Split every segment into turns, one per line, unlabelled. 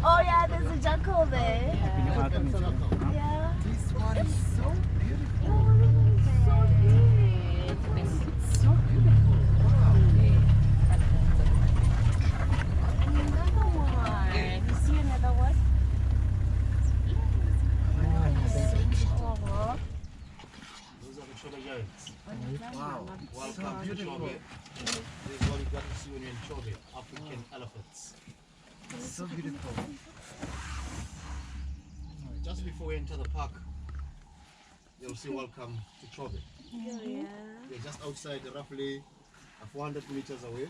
Oh yeah, there's a jackal there. Yeah.
This one is so beautiful.
So big.
It's so beautiful. Wow.
Another one. You see another one? Oh.
Those are the Chobe giants.
Wow.
Welcome to Chobe. This is what you got to see when you're in Chobe, African elephants.
So beautiful.
Just before we enter the park, you'll see welcome to Chobe.
Yeah.
We're just outside, roughly 400 meters away,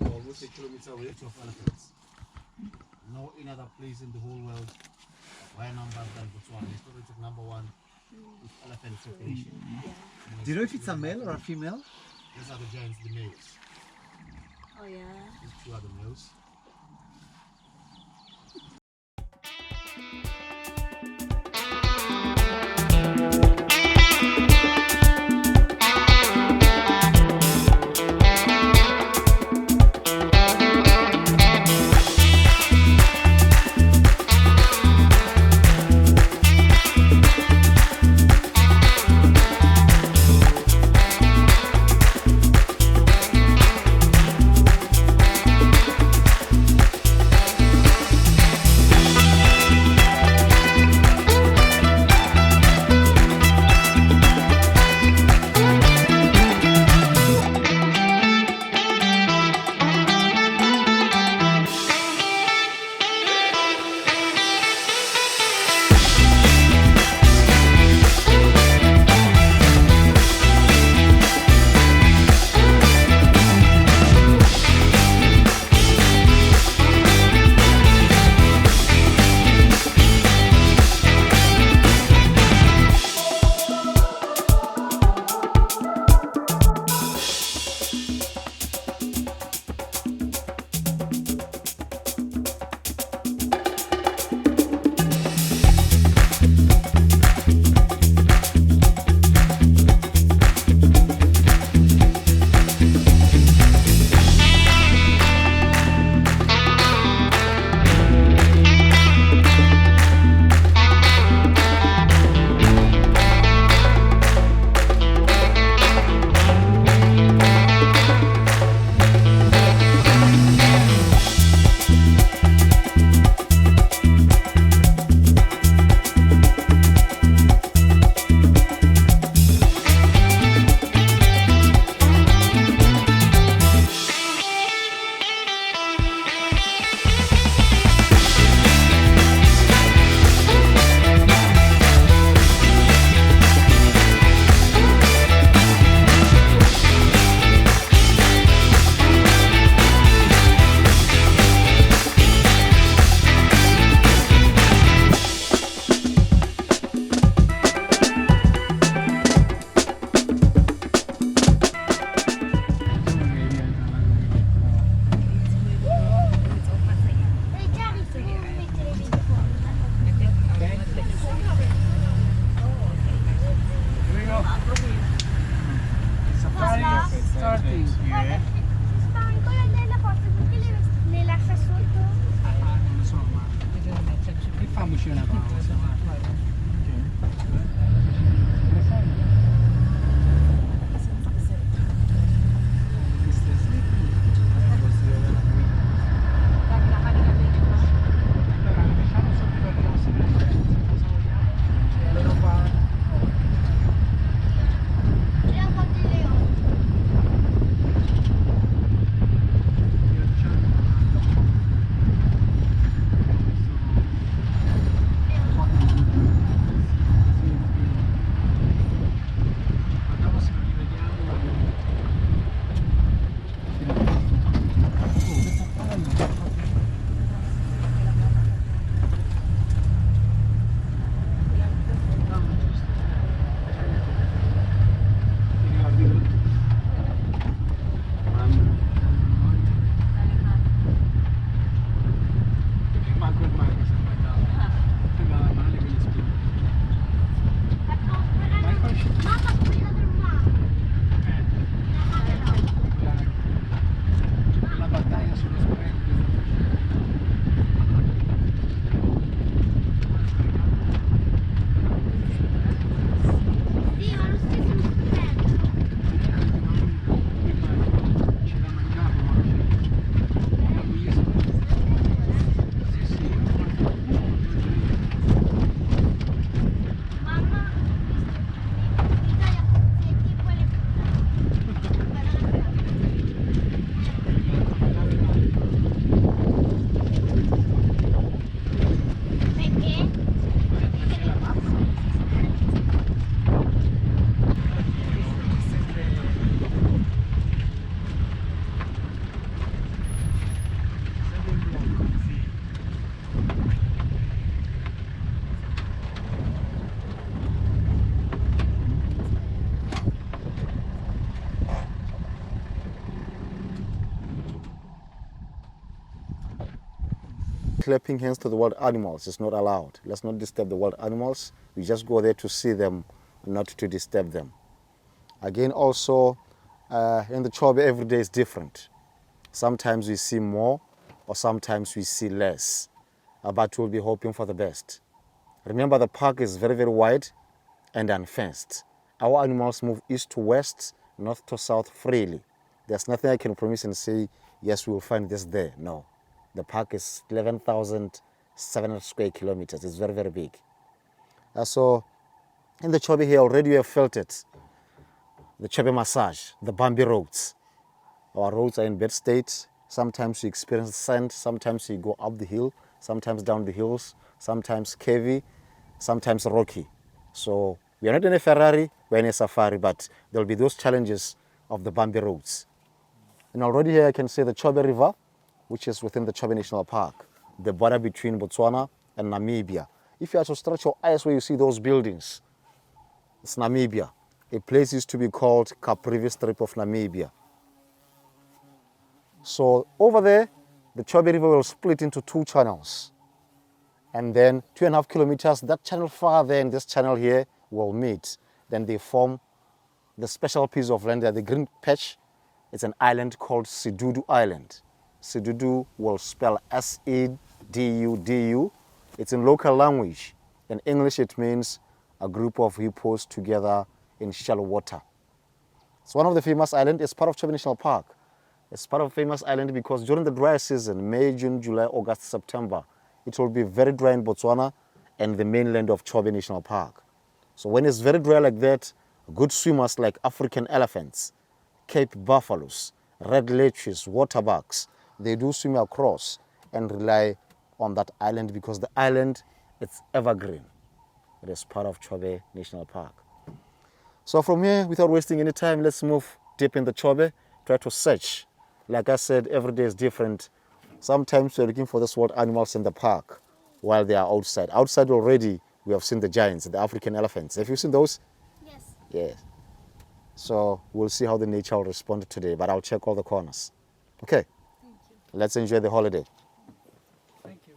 or almost a kilometer away of elephants. No other place in the whole world higher numbers than Botswana. Historically took #1 with elephant population.
Do you know if it's a male or a female?
These are the giants, the males.
Oh yeah.
These two are the males.
clapping hands to the wild animals is not allowed. Let's not disturb the wild animals. We just go there to see them, not to disturb them. Again, also, in the Chobe, every day is different. Sometimes we see more, or sometimes we see less. But we'll be hoping for the best. Remember, the park is very, very wide and unfenced. Our animals move east to west, north to south freely. There's nothing I can promise and say, yes, we will find this there. No. The park is 11,700 square kilometers. It's very, very big. So in the Chobe here already you have felt it. The Chobe massage, the bumpy roads. Our roads are in bad state. Sometimes you experience sand, sometimes you go up the hill, sometimes down the hills, sometimes cavey, sometimes rocky. So we are not in a Ferrari, we're in a safari, but there will be those challenges of the bumpy roads. And already here I can see the Chobe River, which is within the Chobe National Park, the border between Botswana and Namibia. If you are to stretch your eyes where you see those buildings, it's Namibia. A place used to be called Caprivi Strip of Namibia. So over there, the Chobe River will split into two channels. And then 2.5 kilometers, that channel far there and this channel here will meet. Then they form the special piece of land there, the green patch. It's an island called Sidudu Island. Sidudu will spell S-E-D-U-D-U. It's in local language. In English, it means a group of hippos together in shallow water. It's one of the famous islands. It's part of Chobe National Park. It's part of a famous island because during the dry season, May, June, July, August, September, it will be very dry in Botswana and the mainland of Chobe National Park. So when it's very dry like that, good swimmers like African elephants, Cape buffaloes, red leeches, waterbucks, they do swim across and rely on that island because the island, it's evergreen. It is part of Chobe National Park. So from here, without wasting any time, let's move deep in the Chobe, try to search. Like I said, every day is different. Sometimes we're looking for these wild animals in the park while they are outside. Outside already, we have seen the giants, the African elephants. Have you seen those?
Yes.
Yes. So we'll see how the nature will respond today, but I'll check all the corners. Okay?
Thank you.
Let's enjoy the holiday.
Thank you.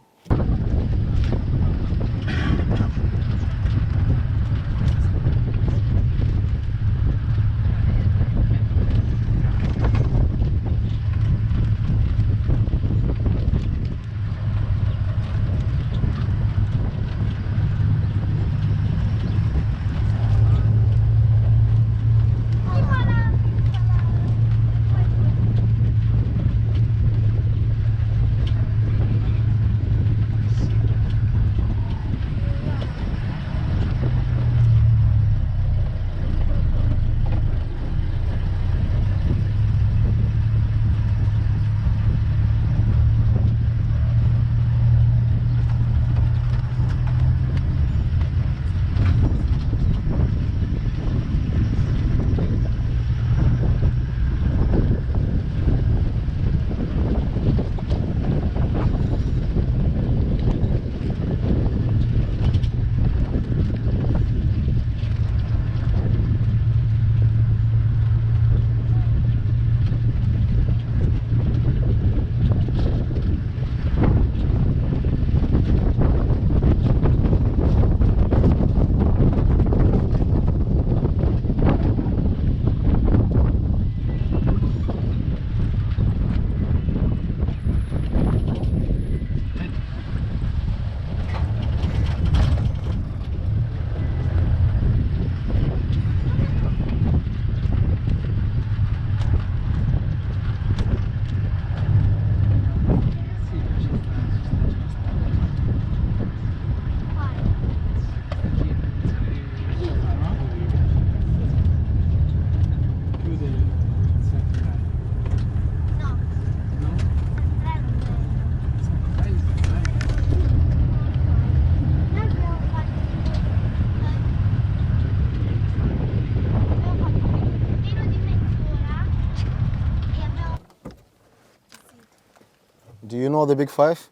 Do you know the big five?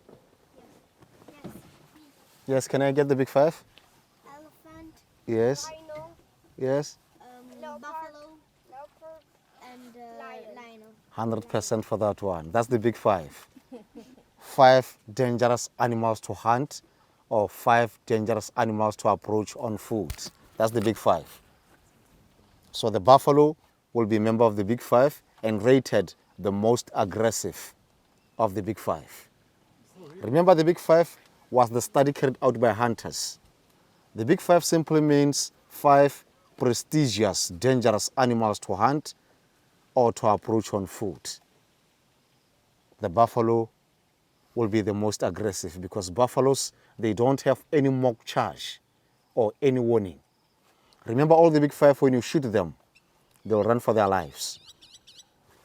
Yes, can I get the big five?
Elephant,
Yes,
rhino,
yes.
buffalo, and lino.
100% for that one. That's the big five. 5 dangerous animals to hunt or 5 dangerous animals to approach on foot. That's the big 5. So the buffalo will be a member of the big 5 and rated the most aggressive of the big 5. Remember, the big 5 was the study carried out by hunters. The big 5 simply means 5 prestigious, dangerous animals to hunt or to approach on foot. The buffalo will be the most aggressive because buffaloes, they don't have any mock charge or any warning. Remember, all the big 5, when you shoot them, they'll run for their lives.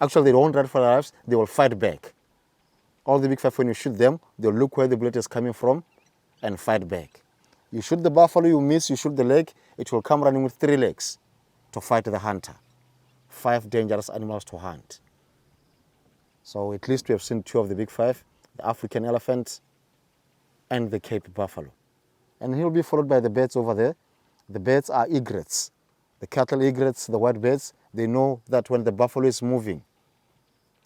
Actually, they don't run for their lives, they will fight back. All the big 5, when you shoot them, they'll look where the bullet is coming from and fight back. You shoot the buffalo, you miss, you shoot the leg, it will come running with 3 legs to fight the hunter. 5 dangerous animals to hunt. So at least we have seen 2 of the big 5, the African elephant and the Cape buffalo. And he'll be followed by the birds over there. The birds are egrets. The cattle egrets, the white birds, they know that when the buffalo is moving,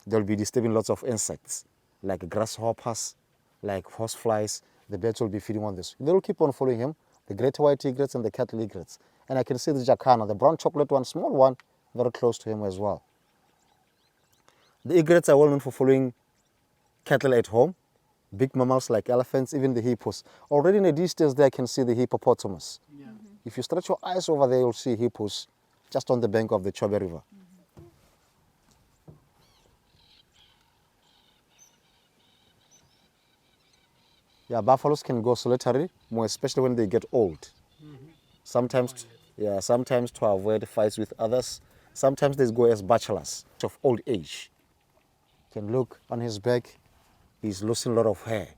they'll be disturbing lots of insects, like grasshoppers, like horseflies. The birds will be feeding on this. They will keep on following him, the great white egrets and the cattle egrets. And I can see the jacana, the brown chocolate one, small one, very close to him as well. The egrets are well known for following cattle at home, big mammals like elephants, even the hippos. Already in the distance there I can see the hippopotamus.
Yeah.
If you stretch your eyes over there, you'll see hippos just on the bank of the Chobe River. Yeah, buffaloes can go solitary, more especially when they get old. Sometimes, sometimes to avoid fights with others. Sometimes they go as bachelors of old age. You can look on his back, he's losing a lot of hair.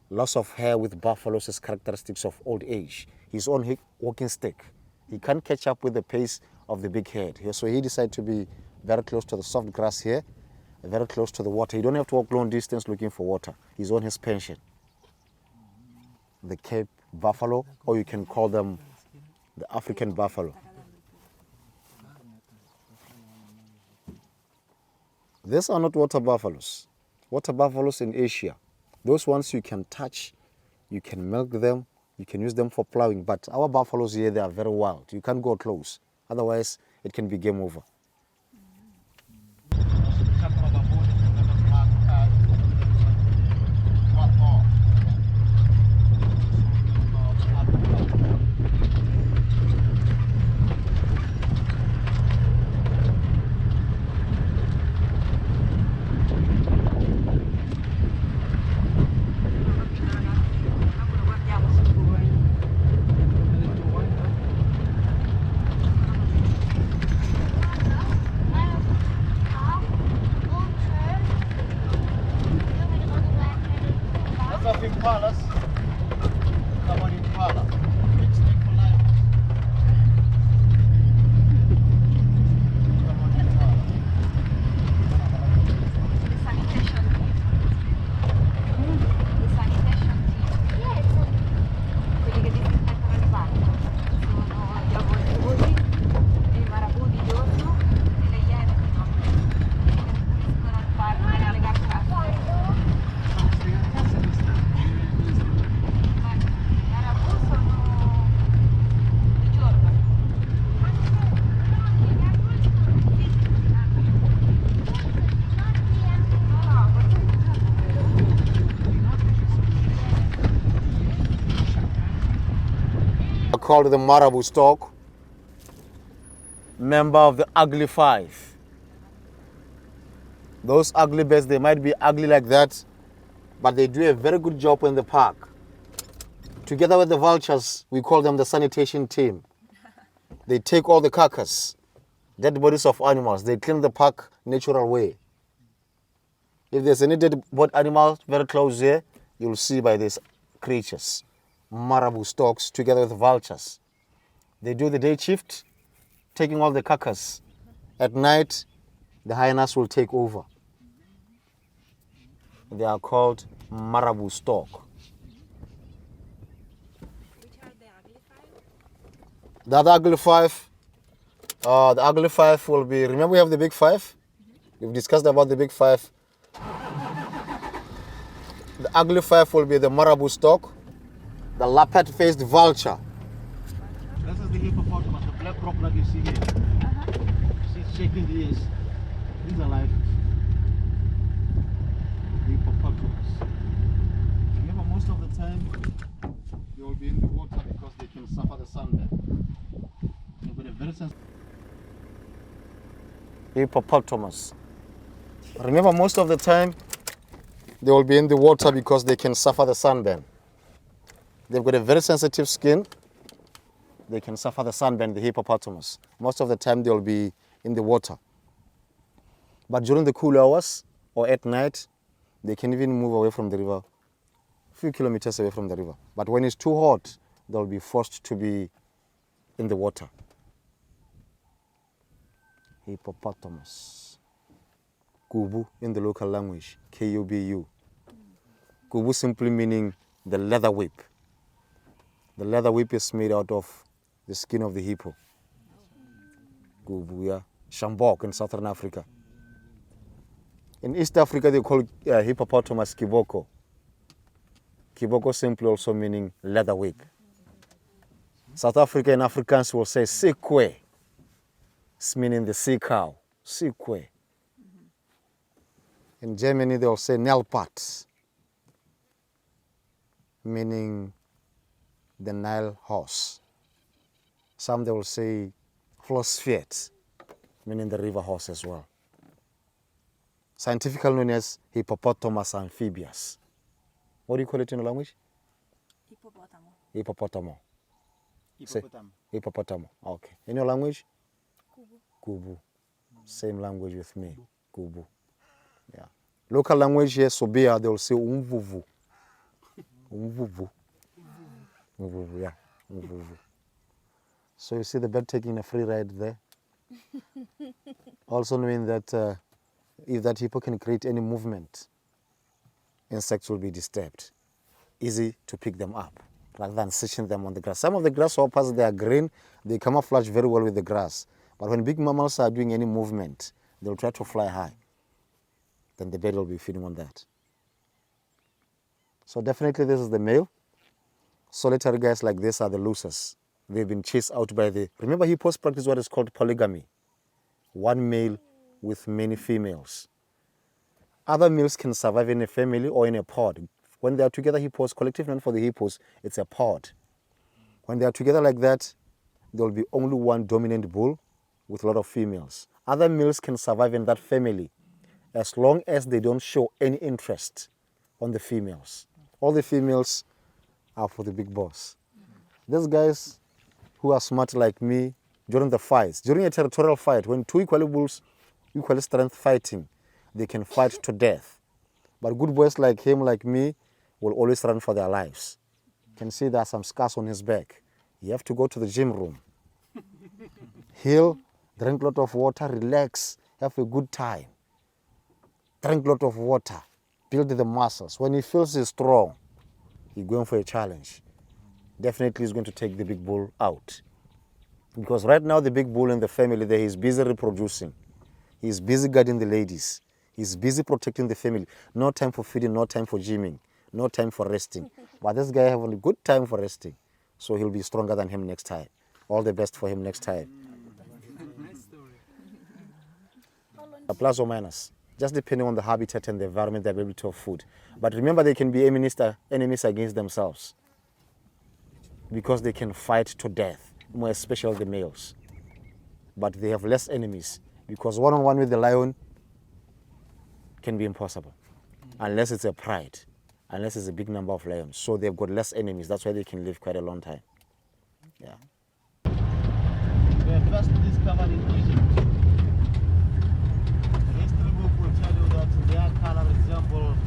Loss of hair with buffaloes is characteristics of old age. He's on his walking stick. He can't catch up with the pace of the big head. So he decided to be very close to the soft grass here, very close to the water. He don't have to walk long distance looking for water. He's on his pension. The Cape buffalo, or you can call them the African buffalo. These are not water buffaloes. Water buffaloes in Asia, those ones you can touch, you can milk them, you can use them for plowing. But our buffaloes here, they are very wild. You can't go close. Otherwise, it can be game over. Called the marabou stock, member of the ugly 5. Those ugly birds, they might be ugly like that, but they do a very good job in the park. Together with the vultures, we call them the sanitation team. They take all the carcasses, dead bodies of animals, they clean the park natural way. If there's any dead body animal very close here, you'll see by these creatures. Marabou stocks together with vultures. They do the day shift, taking all the carcass. At night, the hyenas will take over. They are called marabou stock.
Which are the ugly 5?
The other ugly 5, the ugly 5 will be, remember we have the big 5? We've discussed about the big 5. The ugly five will be the marabou stork, the lappet-faced vulture.
This is the hippopotamus, the black crocodile you see here. She's shaking the ears. He's alive. The hippopotamus. Remember, most of the time they will be in the water because they can suffer the sunburn. They've got a very sensitive.
Hippopotamus. Remember, most of the time they will be in the water because they can suffer the sunburn. They've got a very sensitive skin. They can suffer the sunburn, the hippopotamus. Most of the time they will be in the water. But during the cool hours or at night, they can even move away from the river, a few kilometers away from the river. But when it's too hot, they'll be forced to be in the water. Hippopotamus. Kubu in the local language, K-U-B-U. Kubu simply meaning the leather whip. The leather whip is made out of the skin of the hippo. Kubu, yeah. Shambok in Southern Africa. In East Africa, they call hippopotamus kiboko. Kiboko simply also meaning leather whip. South Africa and Africans will say sikwe. It's meaning the sea cow. Sikwe. In Germany, they will say Nilpferd, meaning the Nile horse. Some they will say Flusspferd, meaning the river horse as well. Scientifically known as Hippopotamus amphibius. What do you call it in the language?
Hippopotamo.
Hippopotamo. Say,
Hippopotamus.
hippopotamo. Okay. In your language? Kubu. Same language with me. Kubu. Yeah. Local language here, Sobia, they will say umvuvu. Umvuvu. Umvuvu, yeah. Umvuvu. So you see the bird taking a free ride there. Also knowing that if that hippo can create any movement, insects will be disturbed. Easy to pick them up rather than sitting them on the grass. Some of the grasshoppers, they are green, they camouflage very well with the grass. But when big mammals are doing any movement, they'll try to fly high. Then the bird will be feeding on that. So definitely this is the male. Solitary guys like this are the losers. They've been chased out by the... Remember, hippos practice what is called polygamy. One male with many females. Other males can survive in a family or in a pod. When they are together, hippos, collective name for the hippos, it's a pod. When they are together like that, there will be only one dominant bull with a lot of females. Other males can survive in that family as long as they don't show any interest on the females. All the females are for the big boss. These guys who are smart like me, during the fights, during a territorial fight, when two equal bulls, equal strength fighting, they can fight to death. But good boys like him, like me, will always run for their lives. You can see there are some scars on his back. You have to go to the gym room. Heal, drink a lot of water, relax, have a good time. Drink a lot of water, build the muscles. When he feels he's strong, he's going for a challenge. Definitely he's going to take the big bull out. Because right now the big bull in the family there, he's busy reproducing. He's busy guarding the ladies. He's busy protecting the family. No time for feeding, no time for gymming, no time for resting. But this guy having a good time for resting. So he'll be stronger than him next time. All the best for him next time.
Nice story.
Plus or minus. Just depending on the habitat and the environment, the availability of food. But remember, they can be enemies against themselves. Because they can fight to death, more especially the males. But they have less enemies. Because one-on-one with the lion can be impossible. Unless it's a pride. Unless it's a big number of lions. So they've got less enemies. That's why they can live quite a long time. Yeah.
They are first discovered in Egypt. The history book will tell you that their color resembles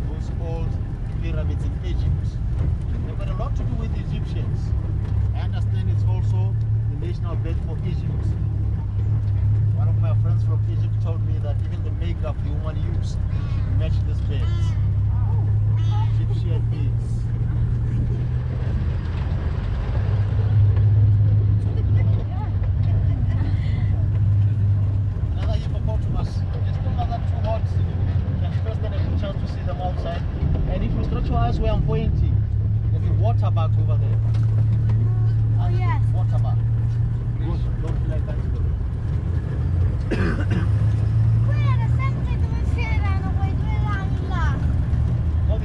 those old pyramids in Egypt. They've got a lot to do with the Egyptians. I understand it's also the national bird for Egypt. One of my friends from Egypt told me that even the makeup the woman used should match these birds. Egyptian birds. Another hippopotamus. It's still not that too hot. You can first get a good chance to see them outside. And water bug over there.
Oh, yes.
Water bug. Don't let that go. Oh, the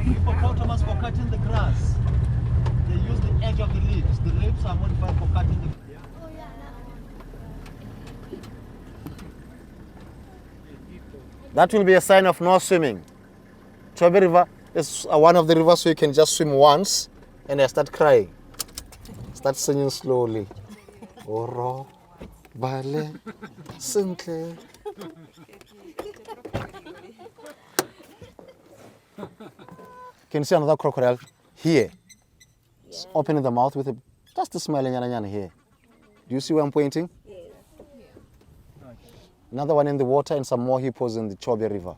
hippopotamus for cutting the grass. They use the edge of the leaves. The leaves are modified for cutting the grass.
That will be a sign of no swimming. Chobe River is one of the rivers where you can just swim once and I start crying. Start singing slowly. Oro, bale, simple. Can you see another crocodile here? It's opening the mouth with just a smiling here. Do you see where I'm pointing? Another one in the water and some more hippos in the Chobe River.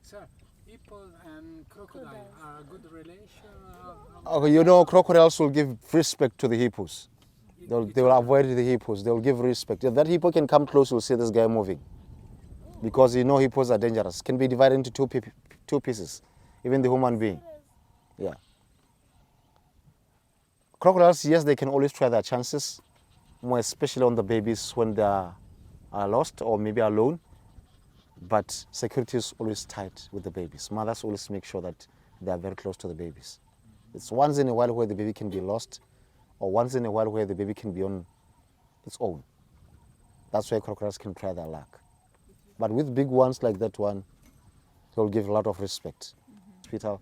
Sir, hippos and crocodile are a good relation?
Okay, you know, crocodiles will give respect to the hippos. They will avoid the hippos. They will give respect. If that hippo can come close, you'll see this guy moving. Because you know hippos are dangerous. Can be divided into two pieces. Even the human being. Yeah. Crocodiles, yes, they can always try their chances. More especially on the babies when they are lost or maybe alone. But security is always tight with the babies. Mothers always make sure that they are very close to the babies. It's once in a while where the baby can be lost, or once in a while where the baby can be on its own. That's why crocodiles can try their luck. But with big ones like that one, they'll give a lot of respect. Hospital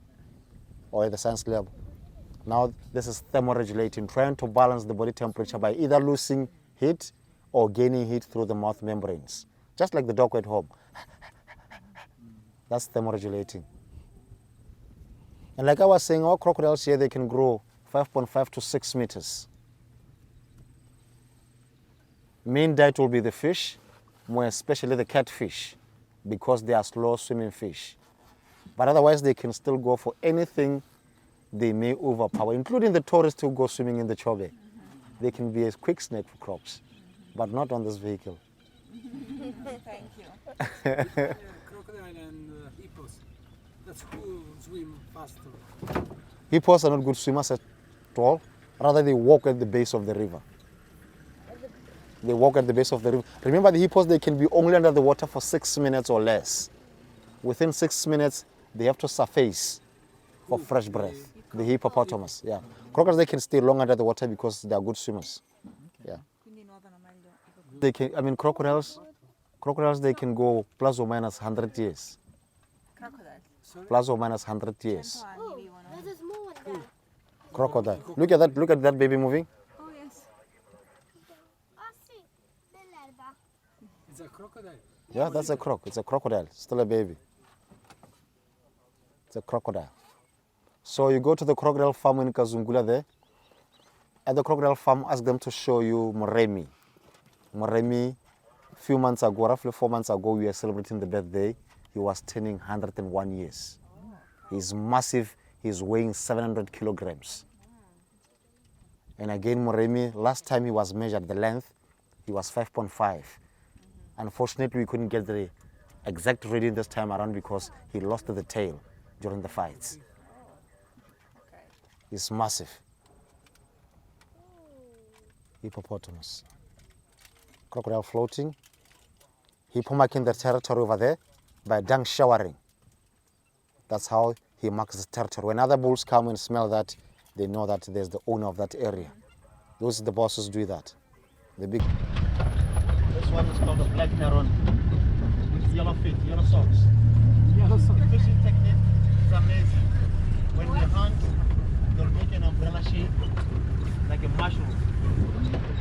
or at the science lab. Now this is thermoregulating, trying to balance the body temperature by either losing heat or gaining heat through the mouth membranes. Just like the dog at home. That's thermoregulating. And like I was saying, all crocodiles here, they can grow 5.5 to 6 meters. Main diet will be the fish, more especially the catfish, because they are slow swimming fish. But otherwise, they can still go for anything they may overpower, including the tourists who go swimming in the Chobe. They can be a quick snack for crops, but not on this vehicle.
Thank you.
Crocodile and hippos. That's who swim faster.
Hippos are not good swimmers at all. Rather, they walk at the base of the river. They walk at the base of the river. Remember, the hippos, they can be only under the water for 6 minutes or less. Within 6 minutes, they have to surface for fresh breath. The hippopotamus, yeah. Crocodiles, they can stay long under the water because they are good swimmers. Yeah. They can, I mean, crocodiles, they can go plus or minus 100 years.
Crocodile.
Plus or minus 100 years.
Oh, there's a small one there.
Crocodile. Look at that baby moving.
Oh, yes.
Oh, see. The larva.
It's a crocodile.
Yeah, that's a croc. It's a crocodile. Still a baby. It's a crocodile. So you go to the crocodile farm in Kazungula there. At the crocodile farm, ask them to show you Moremi. Moremi, a few months ago, roughly 4 months ago, we were celebrating the birthday. He was turning 101 years. He's massive. He's weighing 700 kilograms. And again, Moremi, last time he was measured, the length, he was 5.5. Unfortunately, we couldn't get the exact reading this time around because he lost the tail during the fights. He's massive. Hippopotamus. Crocodile floating. Hippo marking the territory over there by dung showering. That's how he marks the territory. When other bulls come and smell that, they know that there's the owner of that area. Those are the bosses do that. The big. This one is called a black heron with yellow feet, yellow socks.
Yellow socks.
The fishing technique is amazing. When they hunt, they'll make an umbrella shape like a mushroom.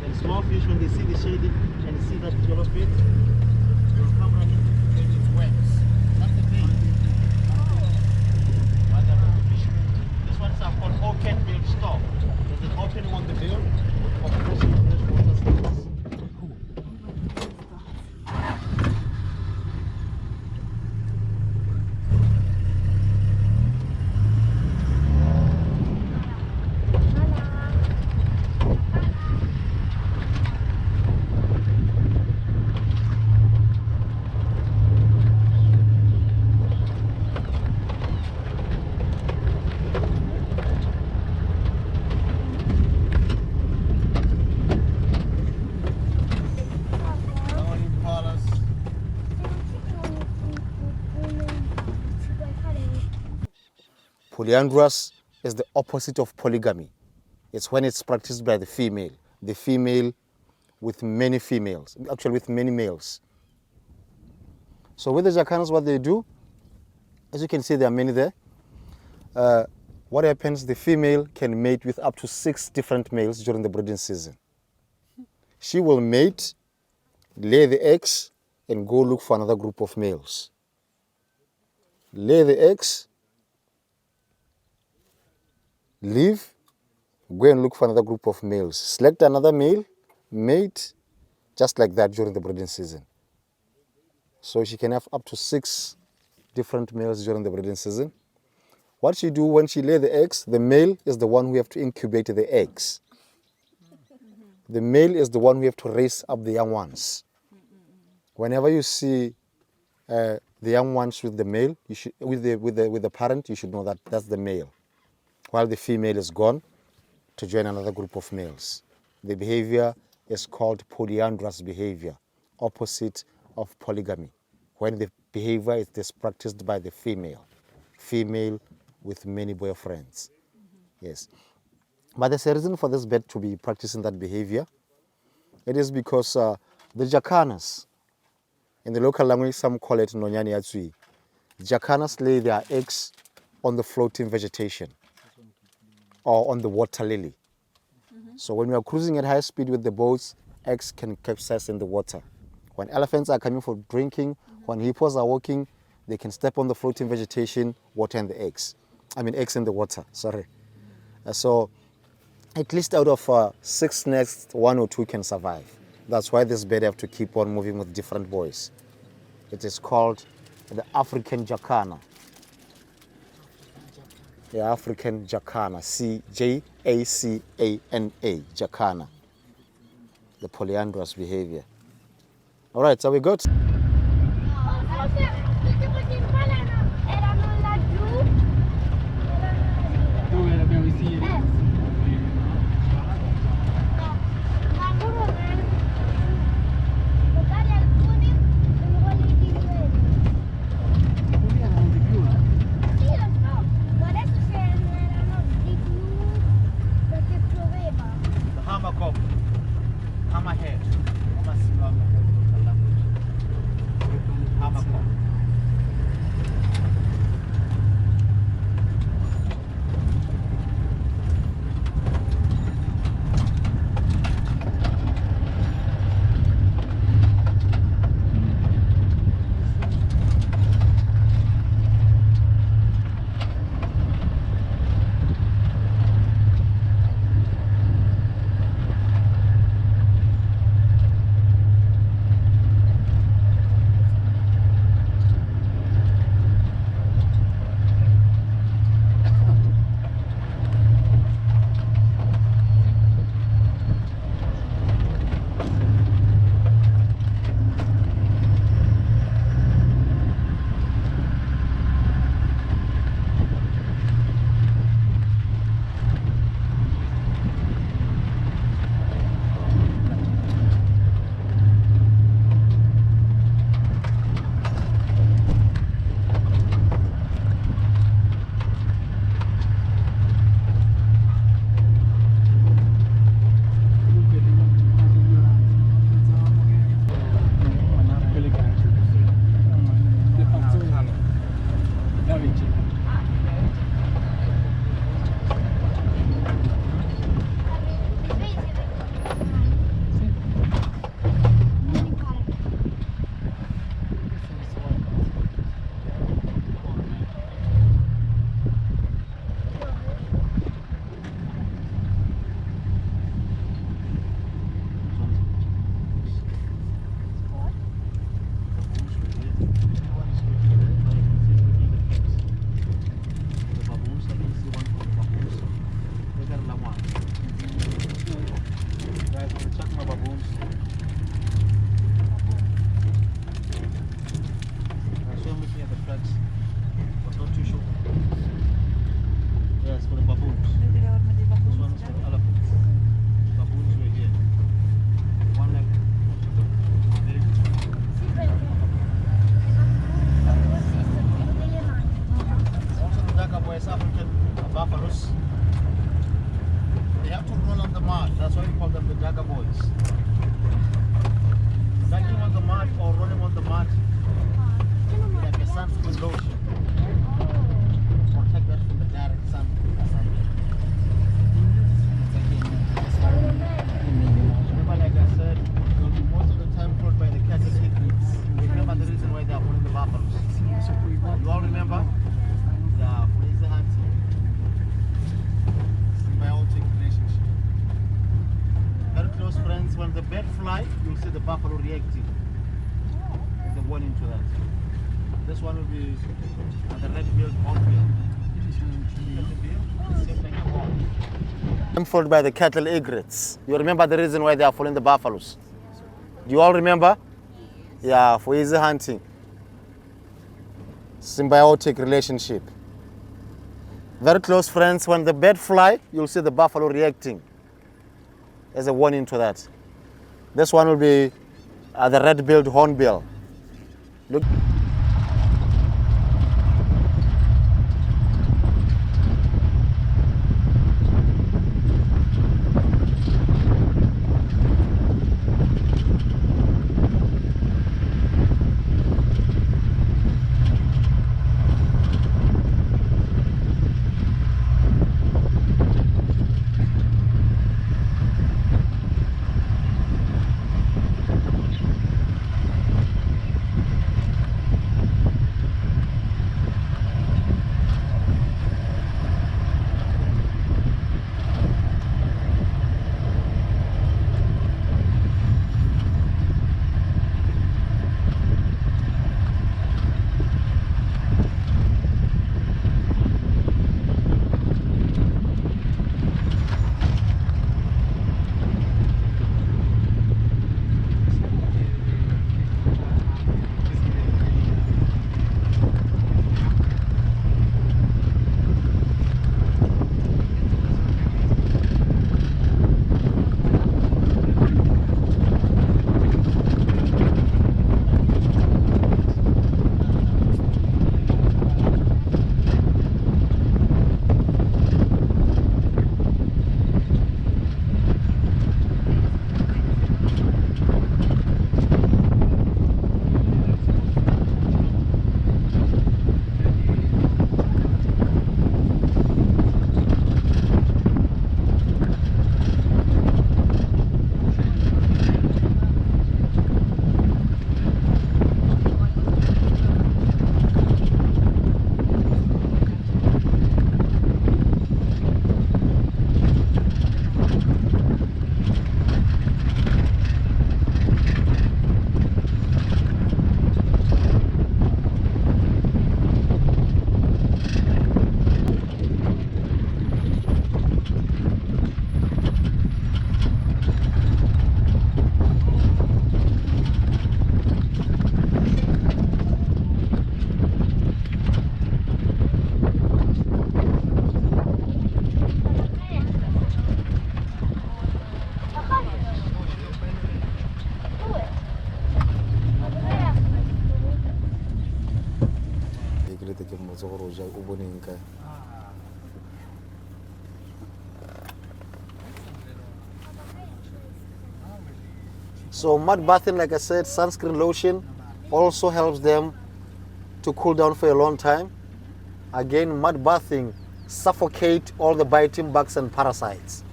And small fish, when they see the shade and see that yellow feet, they'll come running and it webs. That's the thing. This one is called open bill stop. There's an opening on the bill for fresh water snails. Polyandrous is the opposite of polygamy. It's when it's practiced by the female with many females, actually with many males. So with the jacanas, what they do, as you can see, there are many there. What happens, the female can mate with up to 6 different males during the breeding season. She will mate, lay the eggs, and go look for another group of males. Lay the eggs, leave, go and look for another group of males. Select another male, mate, just like that during the breeding season. So she can have up to 6 different males during the breeding season. What she do when she lay the eggs, the male is the one who have to incubate the eggs. The male is the one who have to raise up the young ones. Whenever you see the young ones with the male, you should, with the parent, you should know that that's the male, while the female is gone to join another group of males. The behavior is called polyandrous behavior, opposite of polygamy, when the behavior is practiced by the female with many boyfriends. Yes. But there's a reason for this bird to be practicing that behavior. It is because the jacanas, in the local language, some call it nonyani yatsui. Jacanas lay their eggs on the floating vegetation or on the water lily. So when we are cruising at high speed with the boats, eggs can capsize in the water. When elephants are coming for drinking, when hippos are walking, they can step on the floating vegetation, water in the eggs. Eggs in the water, sorry. So at least out of 6 nests, 1 or 2 can survive. That's why this bird have to keep on moving with different boys. It is called the African jacana. The African jacana, J-A-C-A-N-A, jacana. The polyandrous behavior. All right, so we got.
West African buffaloes, they have to roll on the mud. That's why we call them the Jaga boys. Sucking on the mud or rolling on the mud, like a sunscreen lotion. Protect that from the direct sun. Remember, like I said, they'll be most of the time followed by the cattle egrets. Remember the reason why they are following the buffaloes? You all remember? Yeah, for easy hunting. Symbiotic relationship. Very close friends. When the bird fly, you'll see the buffalo reacting. There's a warning to that. This one will be the red-billed hornbill. Followed by the cattle egrets. You remember the reason why they are following the buffaloes? Do you all remember? Yeah, for easy hunting. Symbiotic relationship. Very close friends. When the bird fly, you'll see the buffalo reacting. There's a warning to that. This one will be the red-billed hornbill. Look. So mud bathing, like I said, sunscreen lotion also helps them to cool down for a long time. Again, mud bathing suffocate all the biting bugs and parasites.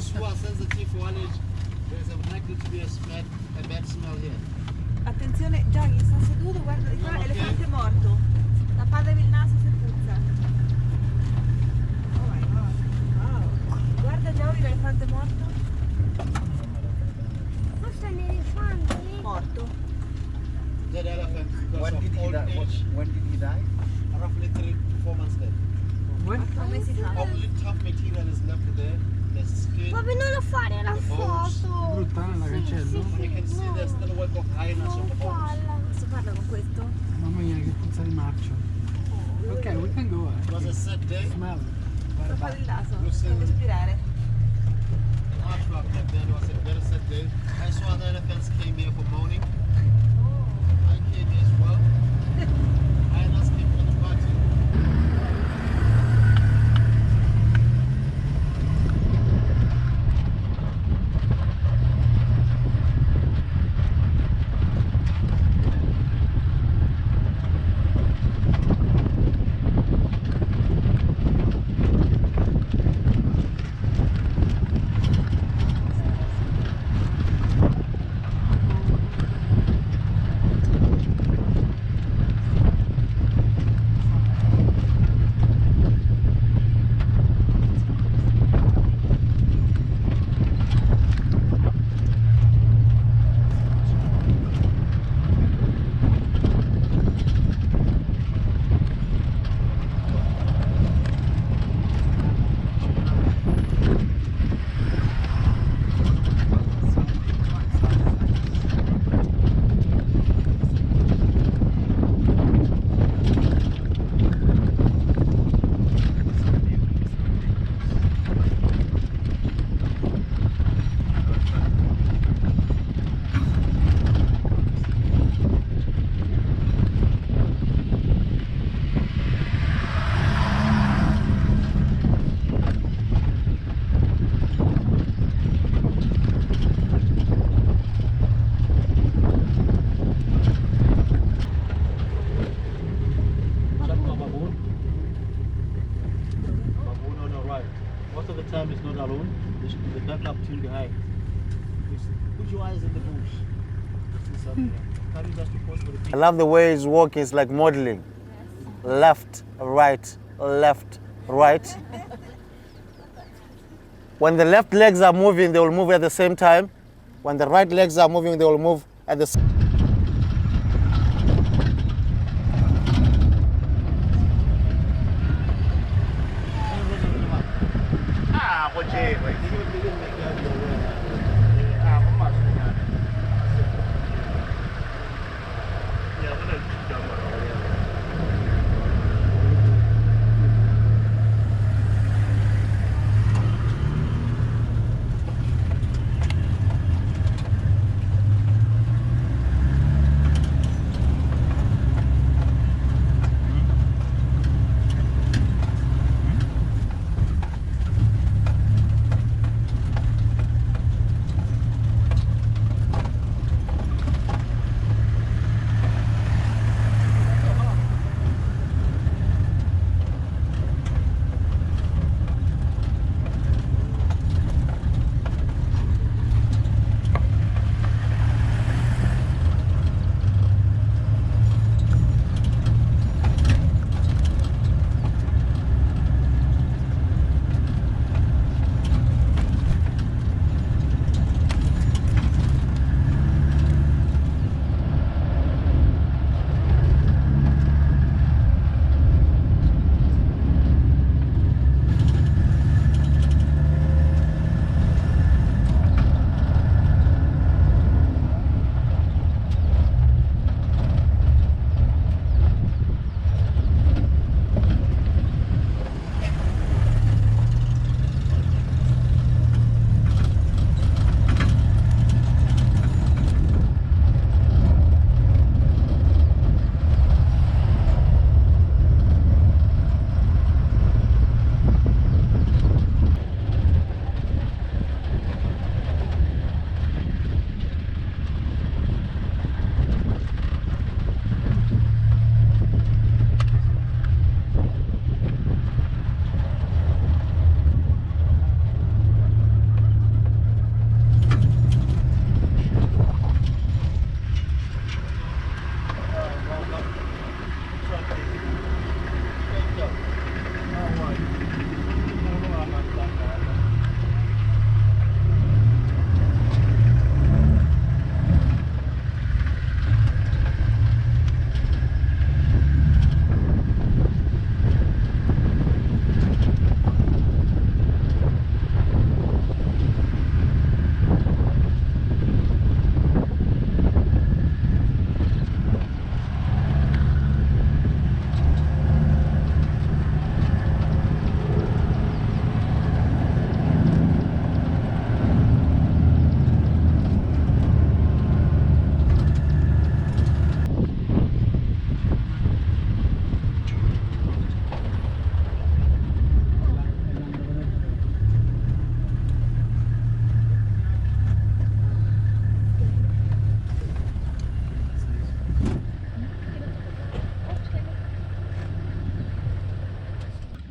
those who are sensitive for allergy, there's likely to be a bad smell here.
Attenzione, Gianni sta seduto, guarda di qua, elefante morto. Tappatevi il naso se puzza. Oh my god. Wow. Guarda Gianni l'elefante morto.
Questo è un elefante.
Morto.
Dead elephant because of old age.
When did he die?
Roughly 3 to 4 months dead.
4 mesi fa.
Only tough material is left there. The skin.
Ma vengono a fare la foto.
Bruttana la cancello?
And you can see there's still a work of highness on the bones.
Posso farlo con questo?
Mamma mia che puzza di marcio. Ok, we can go.
It was a sad day.
Smell.
Sto fare il naso,
Lucy.
per respirare.
Artwork back then was a very sad day. I saw the elephants came here for mourning. I came here as well. Highness came for the party. Most of the time it's not alone. There should be the backup team behind. Put your eyes in the bush. Carry just to pause for the
I love the way he's walking, it's like modeling. Left, right, left, right. When the left legs are moving, they will move at the same time. When the right legs are moving, they will move at the same time.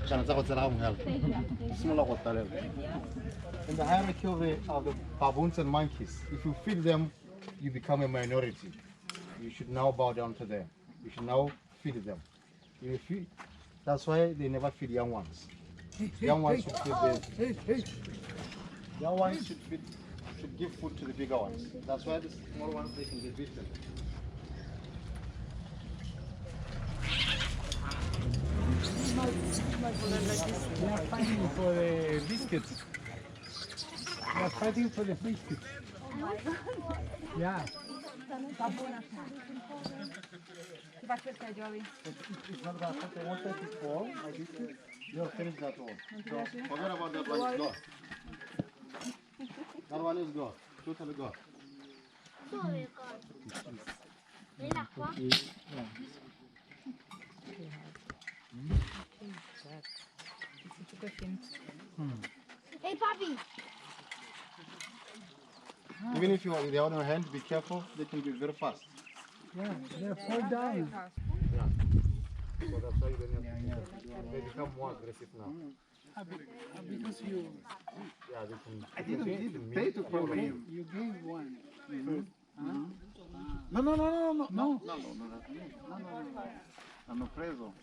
In the hierarchy of the baboons and monkeys, if you feed them, you become a minority. You should now bow down to them. You should now feed them. You feed, that's why they never feed young ones. Young ones should feed the young ones should give food to the bigger ones. That's why the small ones they can get beaten.
They are fighting for the biscuits. They are fighting for the biscuits. Yeah.
Ti faccio il sedio, Avi.
It's not that hot. I wanted to fall. I did it. You'll finish that one. So forget about that one. It's gone. That one is gone. Totally gone.
Dove cosa? Nell'acqua? Hey, papi!
Even if you are with the other hand, be careful. They can be very fast.
Yeah, they fall down.
Yeah. So that's why you don't have to. They become more aggressive now.
Because you
Yeah, they can.
I didn't pay to follow him.
you gave one.
No. Hanno preso.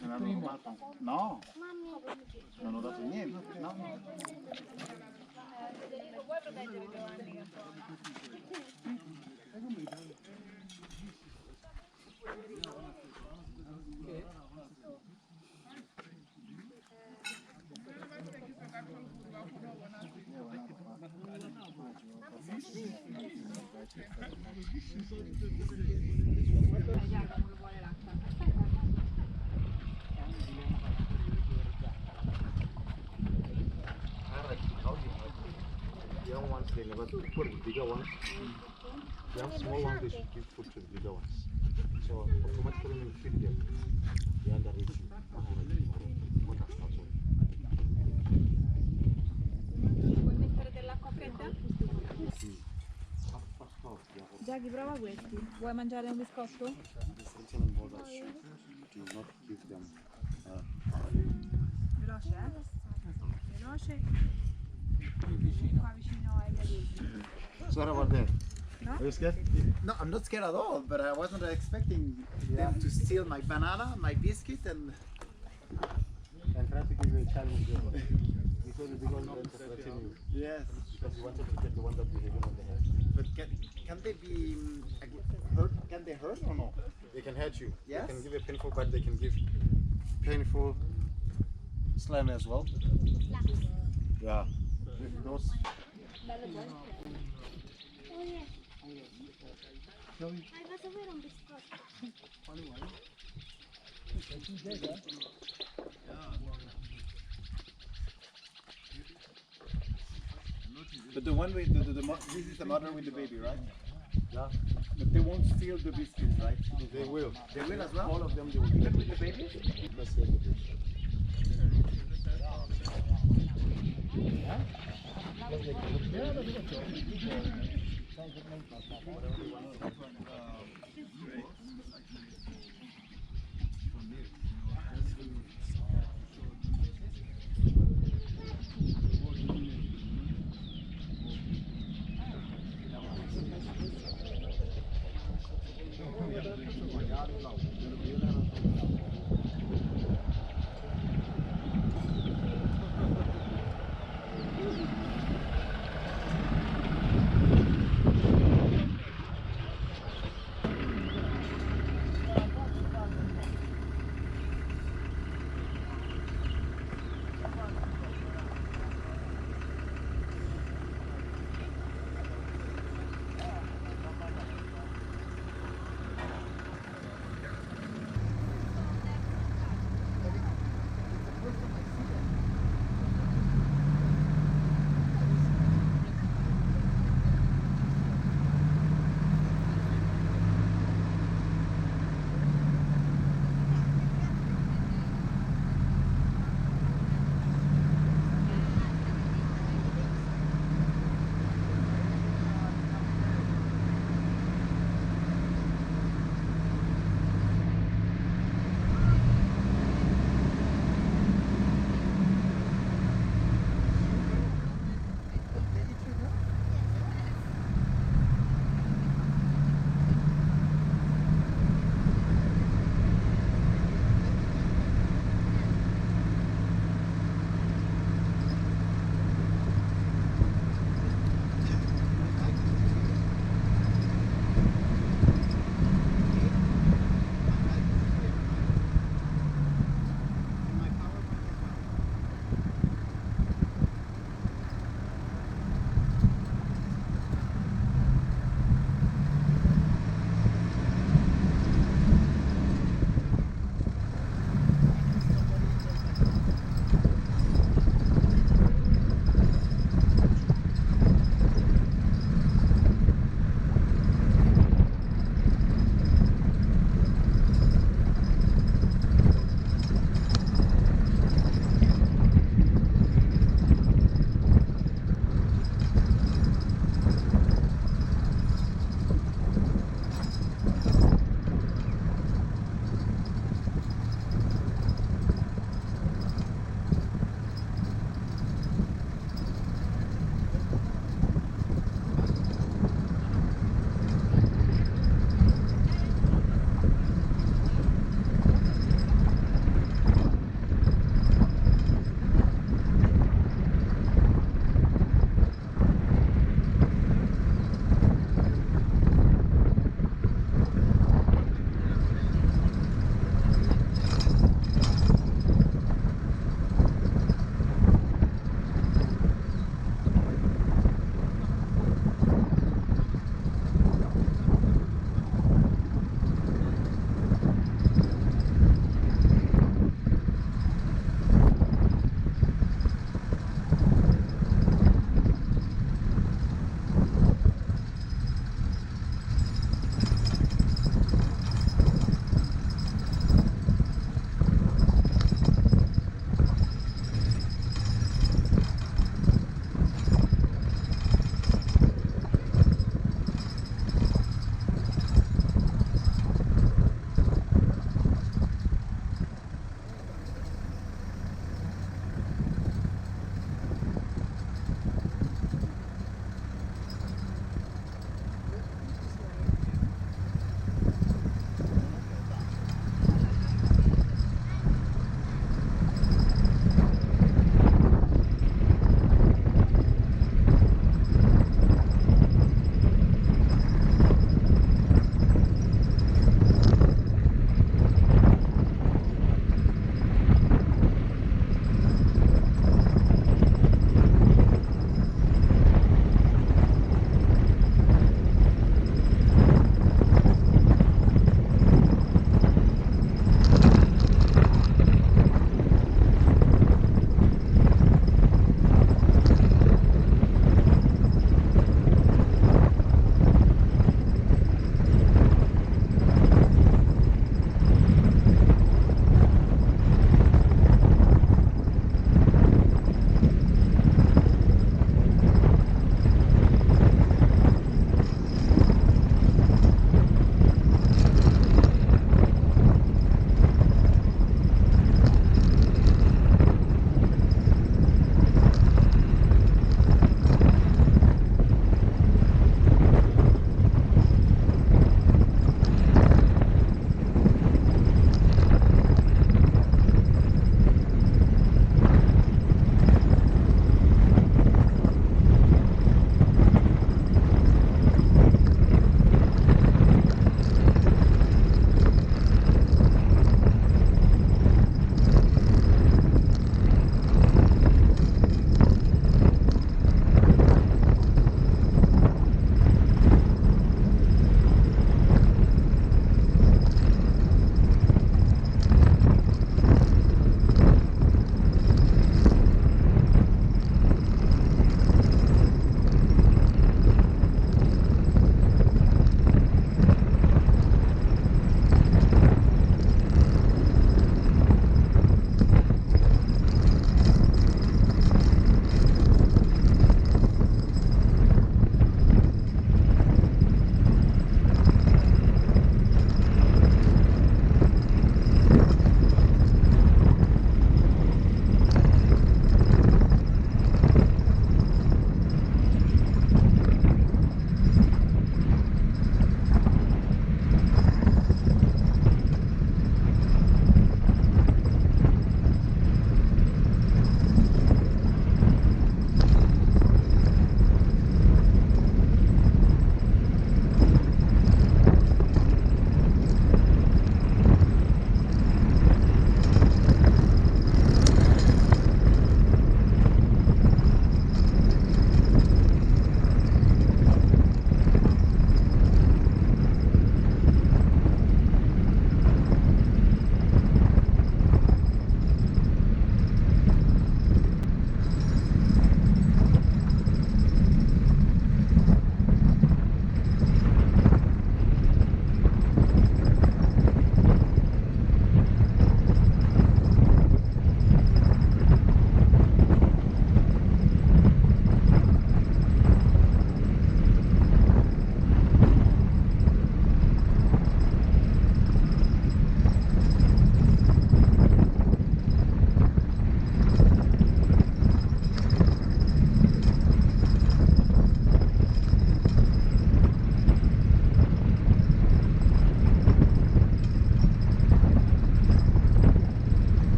Me l'hanno rubato. No. Non ho dato niente. No.
Vuoi proteggere Giovanni?
Young ones, they never put the bigger ones. Young small ones, they should give food to the bigger ones. So automatically when you feed them, they underreach you.
Vuoi mettere dell'acqua fredda? Giaghi, prova questi. Vuoi mangiare un biscotto?
This reason bothers you. Do not give them.
Veloce, Veloce. Qua vicino ai piedi.
Sorry about that.
No?
Are you scared?
No, I'm not scared at all, but I wasn't expecting them to steal my banana, my biscuit, and
And try to give you a chance with your one. Because the big one is threatening you.
yes.
Because you wanted to get the one that you hit on the head.
But can they be hurt? Can they hurt or no?
They can hurt you.
Yes?
They can give a painful bite, they can give painful slam as well. Yeah. With those.
Oh, yeah. Hai fatto avere un biscotto.
But the one with this is the mother with the baby, right?
Yeah.
But they won't steal the biscuits, right?
They will.
They will as well.
All of them they will
Even
get
with the baby?
Let's see the dish.